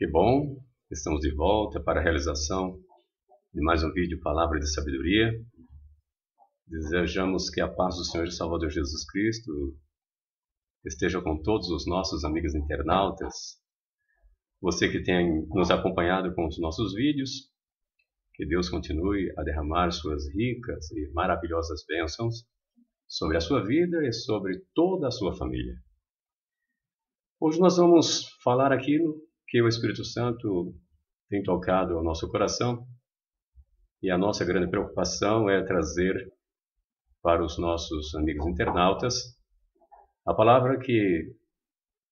Que bom, estamos de volta para a realização de mais um vídeo Palavra de Sabedoria. Desejamos que a paz do Senhor e Salvador Jesus Cristo esteja com todos os nossos amigos internautas. Você que tem nos acompanhado com os nossos vídeos, que Deus continue a derramar suas ricas e maravilhosas bênçãos sobre a sua vida e sobre toda a sua família. Hoje nós vamos falar aquilo que o Espírito Santo tem tocado ao nosso coração, e a nossa grande preocupação é trazer para os nossos amigos internautas a palavra que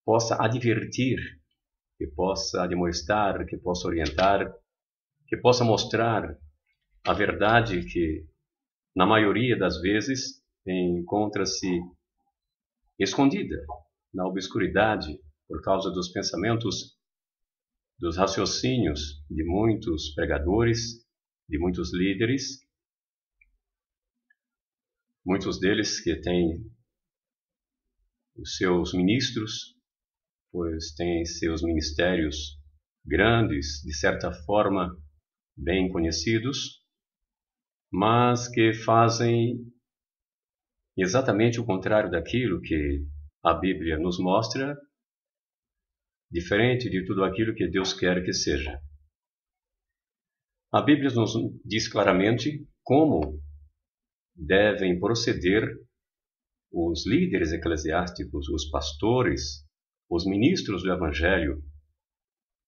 possa advertir, que possa admoestar, que possa orientar, que possa mostrar a verdade que, na maioria das vezes, encontra-se escondida na obscuridade por causa dos pensamentos, dos raciocínios de muitos pregadores, de muitos líderes, muitos deles que têm os seus ministros, pois têm seus ministérios grandes, de certa forma bem conhecidos, mas que fazem exatamente o contrário daquilo que a Bíblia nos mostra, diferente de tudo aquilo que Deus quer que seja. A Bíblia nos diz claramente como devem proceder os líderes eclesiásticos, os pastores, os ministros do Evangelho,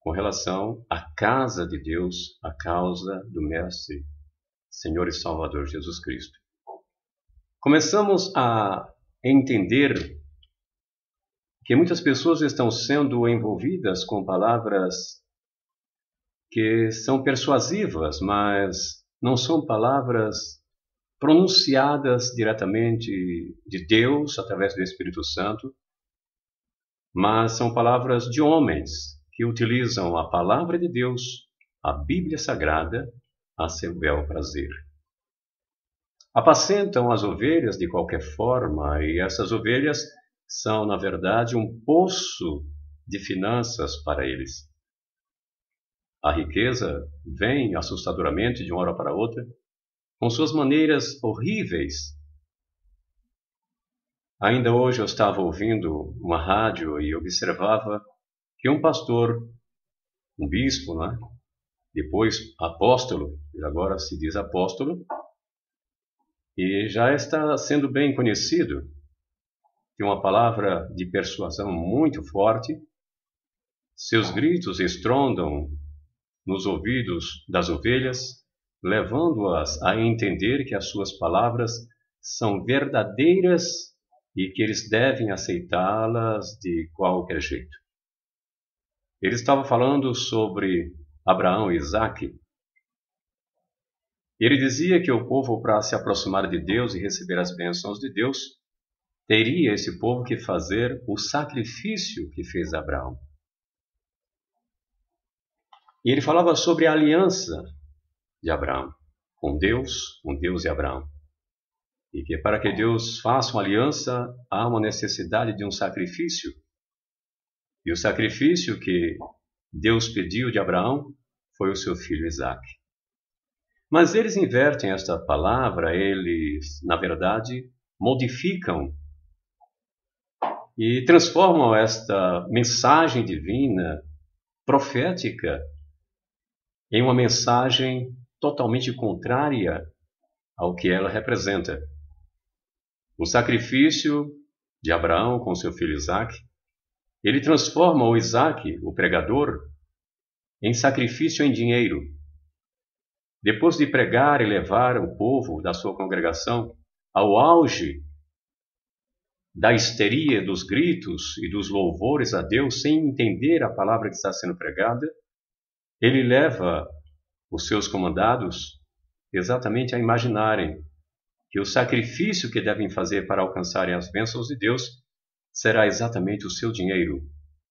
com relação à casa de Deus, à causa do Mestre, Senhor e Salvador Jesus Cristo. Começamos a entender que muitas pessoas estão sendo envolvidas com palavras que são persuasivas, mas não são palavras pronunciadas diretamente de Deus através do Espírito Santo, mas são palavras de homens que utilizam a palavra de Deus, a Bíblia Sagrada, a seu bel prazer. Apacentam as ovelhas de qualquer forma, e essas ovelhas são, na verdade, um poço de finanças para eles. A riqueza vem assustadoramente de uma hora para outra, com suas maneiras horríveis. Ainda hoje eu estava ouvindo uma rádio e observava que um pastor, um bispo, né? Depois apóstolo, agora se diz apóstolo, e já está sendo bem conhecido, tem uma palavra de persuasão muito forte, seus gritos estrondam nos ouvidos das ovelhas, levando-as a entender que as suas palavras são verdadeiras e que eles devem aceitá-las de qualquer jeito. Ele estava falando sobre Abraão e Isaque. Ele dizia que o povo, para se aproximar de Deus e receber as bênçãos de Deus, teria esse povo que fazer o sacrifício que fez Abraão. E ele falava sobre a aliança de Abraão com Deus e Abraão. E que para que Deus faça uma aliança, há uma necessidade de um sacrifício. E o sacrifício que Deus pediu de Abraão foi o seu filho Isaque. Mas eles invertem esta palavra, eles, na verdade, modificam e transformam esta mensagem divina, profética, em uma mensagem totalmente contrária ao que ela representa. O sacrifício de Abraão com seu filho Isaque, ele transforma o Isaque, o pregador, em sacrifício em dinheiro. Depois de pregar e levar o povo da sua congregação ao auge da histeria, dos gritos e dos louvores a Deus, sem entender a palavra que está sendo pregada, ele leva os seus comandados exatamente a imaginarem que o sacrifício que devem fazer para alcançarem as bênçãos de Deus será exatamente o seu dinheiro,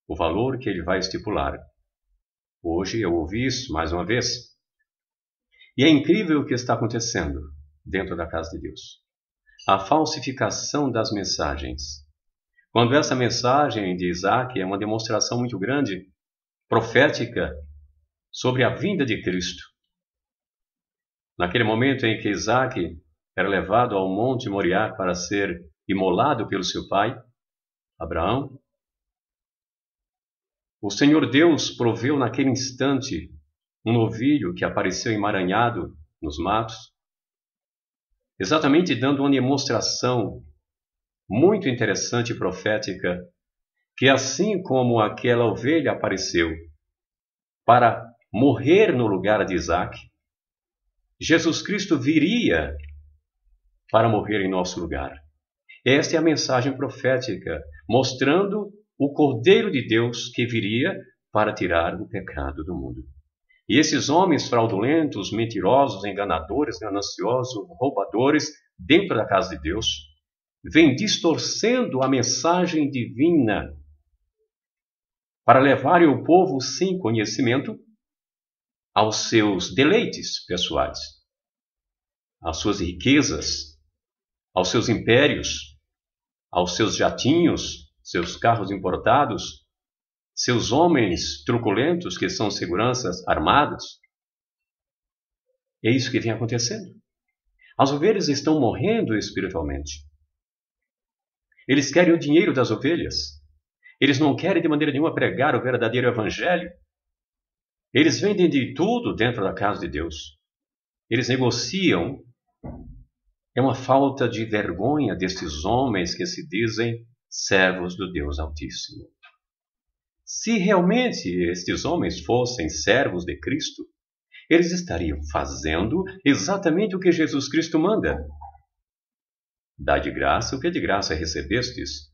o valor que ele vai estipular. Hoje eu ouvi isso mais uma vez. E é incrível o que está acontecendo dentro da casa de Deus. A falsificação das mensagens. Quando essa mensagem de Isaque é uma demonstração muito grande profética sobre a vinda de Cristo. Naquele momento em que Isaac era levado ao Monte Moriá para ser imolado pelo seu pai, Abraão, o Senhor Deus proveu naquele instante um novilho que apareceu emaranhado nos matos, exatamente dando uma demonstração muito interessante e profética, que assim como aquela ovelha apareceu para morrer no lugar de Isaac, Jesus Cristo viria para morrer em nosso lugar. Esta é a mensagem profética, mostrando o Cordeiro de Deus que viria para tirar o pecado do mundo. E esses homens fraudulentos, mentirosos, enganadores, gananciosos, roubadores, dentro da casa de Deus, vêm distorcendo a mensagem divina para levarem o povo sem conhecimento aos seus deleites pessoais, às suas riquezas, aos seus impérios, aos seus jatinhos, seus carros importados, seus homens truculentos que são seguranças armados. É isso que vem acontecendo. As ovelhas estão morrendo espiritualmente. Eles querem o dinheiro das ovelhas. Eles não querem de maneira nenhuma pregar o verdadeiro evangelho. Eles vendem de tudo dentro da casa de Deus. Eles negociam. É uma falta de vergonha destes homens que se dizem servos do Deus Altíssimo. Se realmente estes homens fossem servos de Cristo, eles estariam fazendo exatamente o que Jesus Cristo manda. Dá de graça o que de graça recebestes.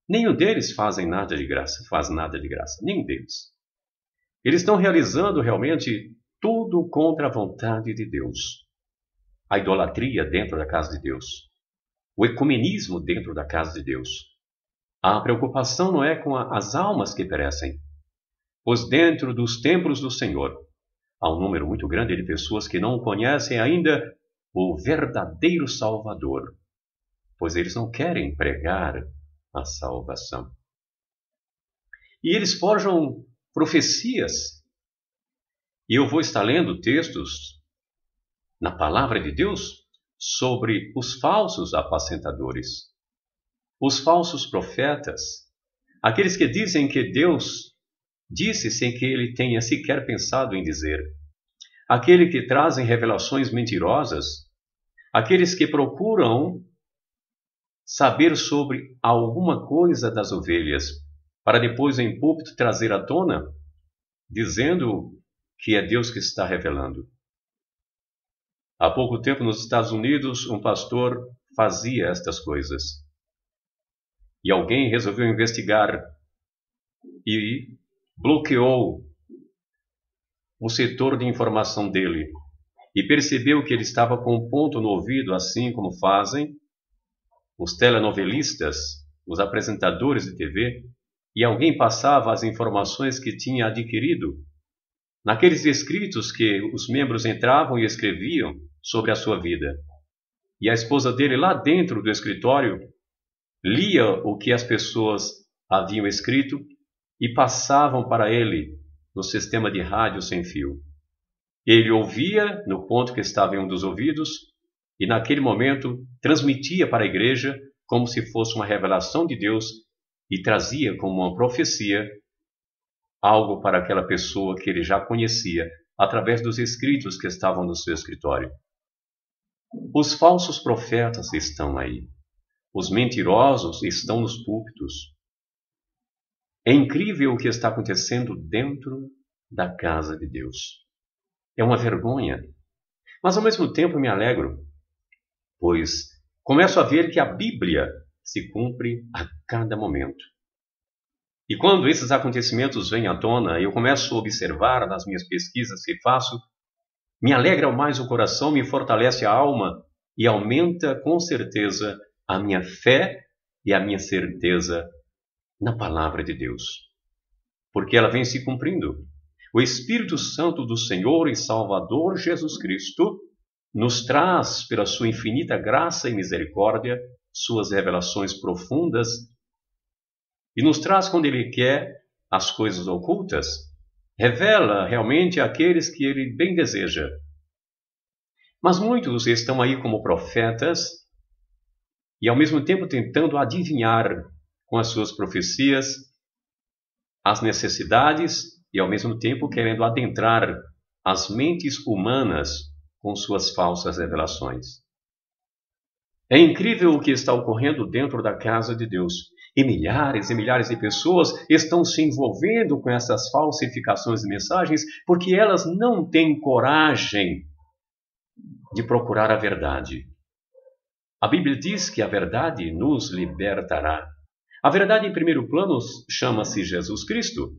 Nenhum deles faz nada de graça, nenhum deles. Eles estão realizando realmente tudo contra a vontade de Deus. A idolatria dentro da casa de Deus. O ecumenismo dentro da casa de Deus. A preocupação não é com as almas que perecem, pois dentro dos templos do Senhor há um número muito grande de pessoas que não conhecem ainda o verdadeiro Salvador, pois eles não querem pregar a salvação. E eles forjam profecias. E eu vou estar lendo textos na palavra de Deus sobre os falsos apacentadores, os falsos profetas, aqueles que dizem que Deus disse sem que ele tenha sequer pensado em dizer, aqueles que trazem revelações mentirosas, aqueles que procuram saber sobre alguma coisa das ovelhas, para depois em púlpito trazer à tona, dizendo que é Deus que está revelando. Há pouco tempo nos Estados Unidos, um pastor fazia estas coisas. E alguém resolveu investigar e bloqueou o setor de informação dele. E percebeu que ele estava com um ponto no ouvido, assim como fazem os telenovelistas, os apresentadores de TV, e alguém passava as informações que tinha adquirido naqueles escritos que os membros entravam e escreviam sobre a sua vida. E a esposa dele, lá dentro do escritório, lia o que as pessoas haviam escrito e passavam para ele no sistema de rádio sem fio. Ele ouvia no ponto que estava em um dos ouvidos e naquele momento transmitia para a igreja como se fosse uma revelação de Deus e trazia como uma profecia algo para aquela pessoa que ele já conhecia através dos escritos que estavam no seu escritório. Os falsos profetas estão aí. Os mentirosos estão nos púlpitos. É incrível o que está acontecendo dentro da casa de Deus. É uma vergonha. Mas ao mesmo tempo me alegro, pois começo a ver que a Bíblia se cumpre a cada momento. E quando esses acontecimentos vêm à tona, eu começo a observar nas minhas pesquisas que faço, me alegra mais o coração, me fortalece a alma e aumenta com certeza a minha fé e a minha certeza na palavra de Deus. Porque ela vem se cumprindo. O Espírito Santo do Senhor e Salvador Jesus Cristo nos traz, pela sua infinita graça e misericórdia, suas revelações profundas e nos traz, quando Ele quer, as coisas ocultas revela realmente aqueles que ele bem deseja. Mas muitos estão aí como profetas e ao mesmo tempo tentando adivinhar com as suas profecias as necessidades e ao mesmo tempo querendo adentrar as mentes humanas com suas falsas revelações. É incrível o que está ocorrendo dentro da casa de Deus. E milhares de pessoas estão se envolvendo com essas falsificações de mensagens porque elas não têm coragem de procurar a verdade. A Bíblia diz que a verdade nos libertará. A verdade, em primeiro plano, chama-se Jesus Cristo,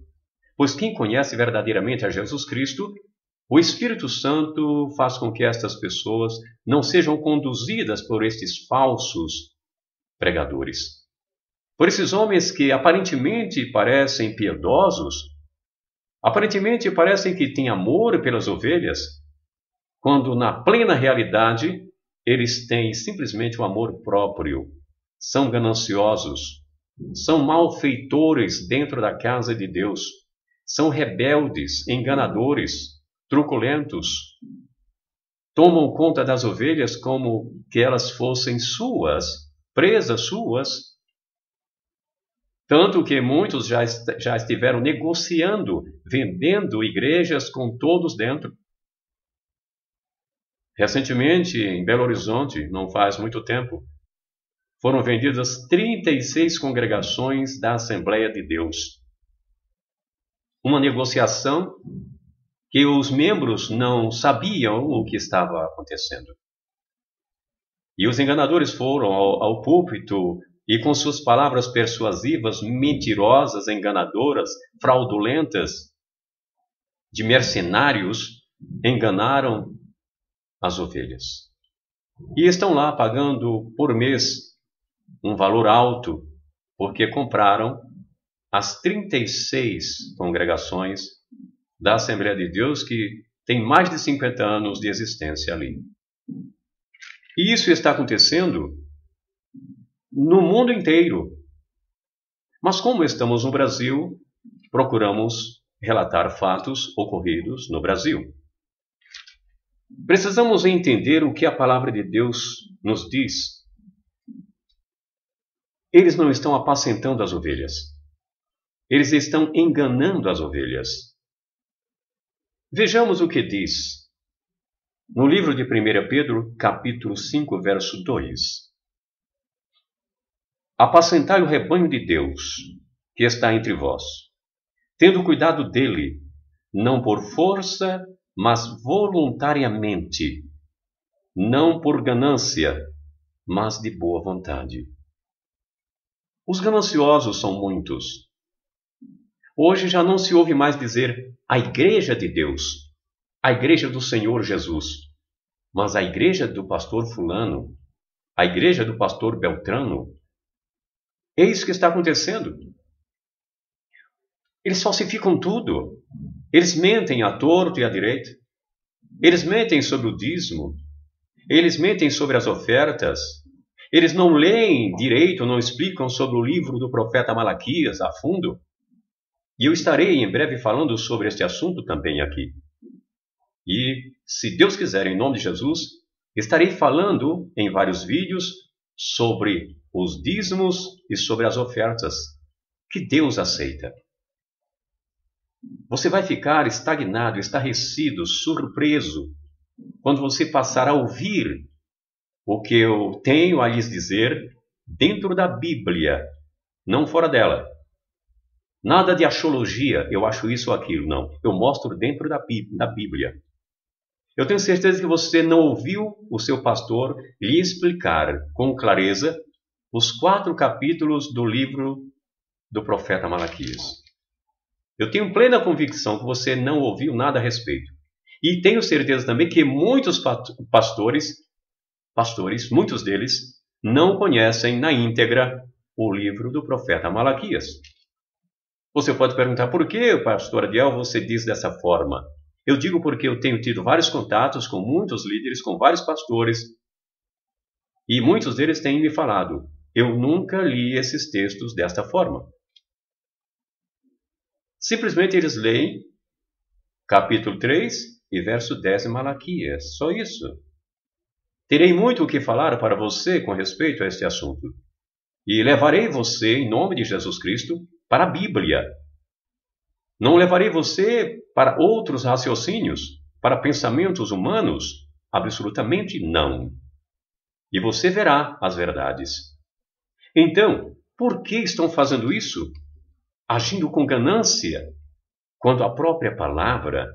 pois quem conhece verdadeiramente a Jesus Cristo, o Espírito Santo faz com que estas pessoas não sejam conduzidas por estes falsos pregadores. Por esses homens que aparentemente parecem piedosos, aparentemente parecem que têm amor pelas ovelhas, quando na plena realidade eles têm simplesmente o amor próprio, são gananciosos, são malfeitores dentro da casa de Deus, são rebeldes, enganadores, truculentos, tomam conta das ovelhas como que elas fossem suas, presas suas, tanto que muitos já estiveram negociando, vendendo igrejas com todos dentro. Recentemente, em Belo Horizonte, não faz muito tempo, foram vendidas 36 congregações da Assembleia de Deus. Uma negociação que os membros não sabiam o que estava acontecendo. E os enganadores foram ao púlpito e com suas palavras persuasivas, mentirosas, enganadoras, fraudulentas, de mercenários, enganaram as ovelhas. E estão lá pagando por mês um valor alto, porque compraram as 36 congregações da Assembleia de Deus que tem mais de 50 anos de existência ali. E isso está acontecendo no mundo inteiro. Mas como estamos no Brasil, procuramos relatar fatos ocorridos no Brasil. Precisamos entender o que a palavra de Deus nos diz. Eles não estão apacentando as ovelhas. Eles estão enganando as ovelhas. Vejamos o que diz no livro de 1 Pedro, capítulo 5, verso 2. Apacentai o rebanho de Deus, que está entre vós, tendo cuidado dele, não por força, mas voluntariamente, não por ganância, mas de boa vontade. Os gananciosos são muitos. Hoje já não se ouve mais dizer a igreja de Deus, a igreja do Senhor Jesus, mas a igreja do pastor fulano, a igreja do pastor Beltrano. É isso que está acontecendo. Eles falsificam tudo. Eles mentem à torto e à direita. Eles mentem sobre o dízimo. Eles mentem sobre as ofertas. Eles não leem direito, não explicam sobre o livro do profeta Malaquias a fundo. E eu estarei em breve falando sobre este assunto também aqui. E, se Deus quiser, em nome de Jesus, estarei falando em vários vídeos sobre os dízimos e sobre as ofertas que Deus aceita. Você vai ficar estagnado, estarrecido, surpreso, quando você passar a ouvir o que eu tenho a lhes dizer dentro da Bíblia, não fora dela. Nada de axiologia, eu acho isso ou aquilo, não. Eu mostro dentro da Bíblia. Eu tenho certeza que você não ouviu o seu pastor lhe explicar com clareza os 4 capítulos do livro do profeta Malaquias. Eu tenho plena convicção que você não ouviu nada a respeito. E tenho certeza também que muitos pastores, muitos deles, não conhecem na íntegra o livro do profeta Malaquias. Você pode perguntar, por que, pastor Adiel, você diz dessa forma? Eu digo porque eu tenho tido vários contatos com muitos líderes, com vários pastores, e muitos deles têm me falado, eu nunca li esses textos desta forma. Simplesmente eles leem capítulo 3 e verso 10 em Malaquias. Só isso. Terei muito o que falar para você com respeito a este assunto. E levarei você, em nome de Jesus Cristo, para a Bíblia. Não levarei você para outros raciocínios, para pensamentos humanos? Absolutamente não. E você verá as verdades. Então, por que estão fazendo isso? Agindo com ganância, quando a própria palavra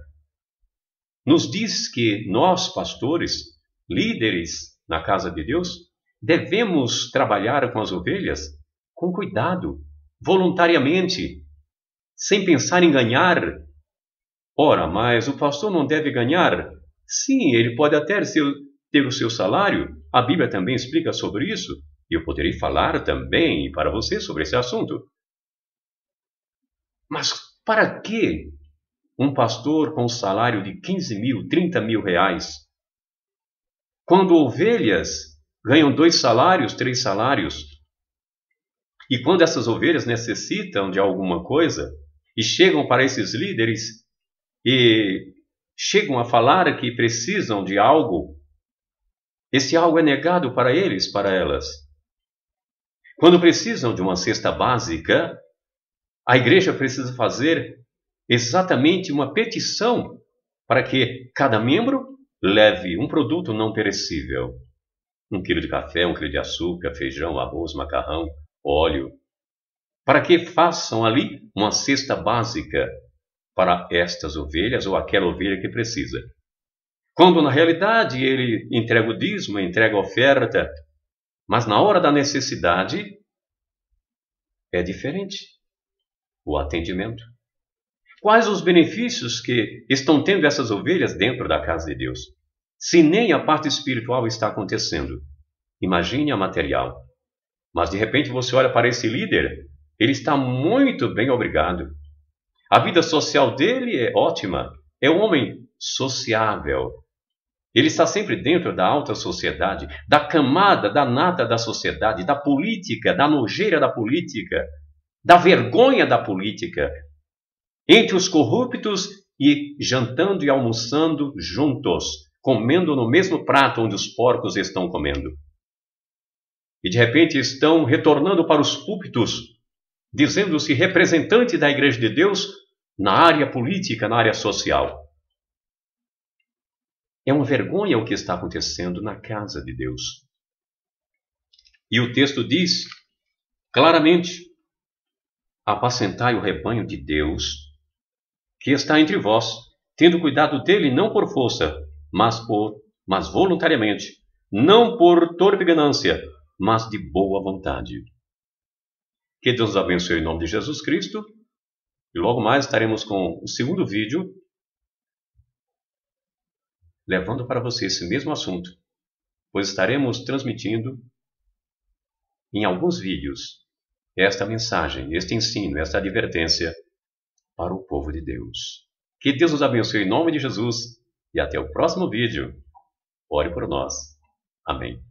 nos diz que nós, pastores, líderes na casa de Deus, devemos trabalhar com as ovelhas com cuidado, voluntariamente, sem pensar em ganhar. Ora, mas o pastor não deve ganhar? Sim, ele pode até ter o seu salário. A Bíblia também explica sobre isso. E eu poderei falar também para você sobre esse assunto. Mas para que um pastor com um salário de 15 mil, 30 mil reais, quando ovelhas ganham 2 salários, 3 salários, e quando essas ovelhas necessitam de alguma coisa e chegam para esses líderes e chegam a falar que precisam de algo, esse algo é negado para eles, para elas. Quando precisam de uma cesta básica, a igreja precisa fazer exatamente uma petição para que cada membro leve um produto não perecível. 1 quilo de café, 1 quilo de açúcar, feijão, arroz, macarrão, óleo. Para que façam ali uma cesta básica para estas ovelhas ou aquela ovelha que precisa. Quando na realidade ele entrega o dízimo, entrega a oferta, mas na hora da necessidade é diferente o atendimento. Quais os benefícios que estão tendo essas ovelhas dentro da casa de Deus? Se nem a parte espiritual está acontecendo, imagine a material. Mas de repente você olha para esse líder, ele está muito bem, obrigado. A vida social dele é ótima, é um homem sociável. Ele está sempre dentro da alta sociedade, da camada, da nata da sociedade, da política, da nojeira da política, da vergonha da política, entre os corruptos e jantando e almoçando juntos, comendo no mesmo prato onde os porcos estão comendo. E de repente estão retornando para os púlpitos, dizendo-se representante da Igreja de Deus na área política, na área social. É uma vergonha o que está acontecendo na casa de Deus. E o texto diz claramente: apacentai o rebanho de Deus que está entre vós, tendo cuidado dele não por força, mas voluntariamente, não por torpe ganância, mas de boa vontade. Que Deus nos abençoe em nome de Jesus Cristo. E logo mais estaremos com o segundo vídeo, levando para você esse mesmo assunto, pois estaremos transmitindo em alguns vídeos esta mensagem, este ensino, esta advertência para o povo de Deus. Que Deus nos abençoe em nome de Jesus e até o próximo vídeo. Ore por nós. Amém.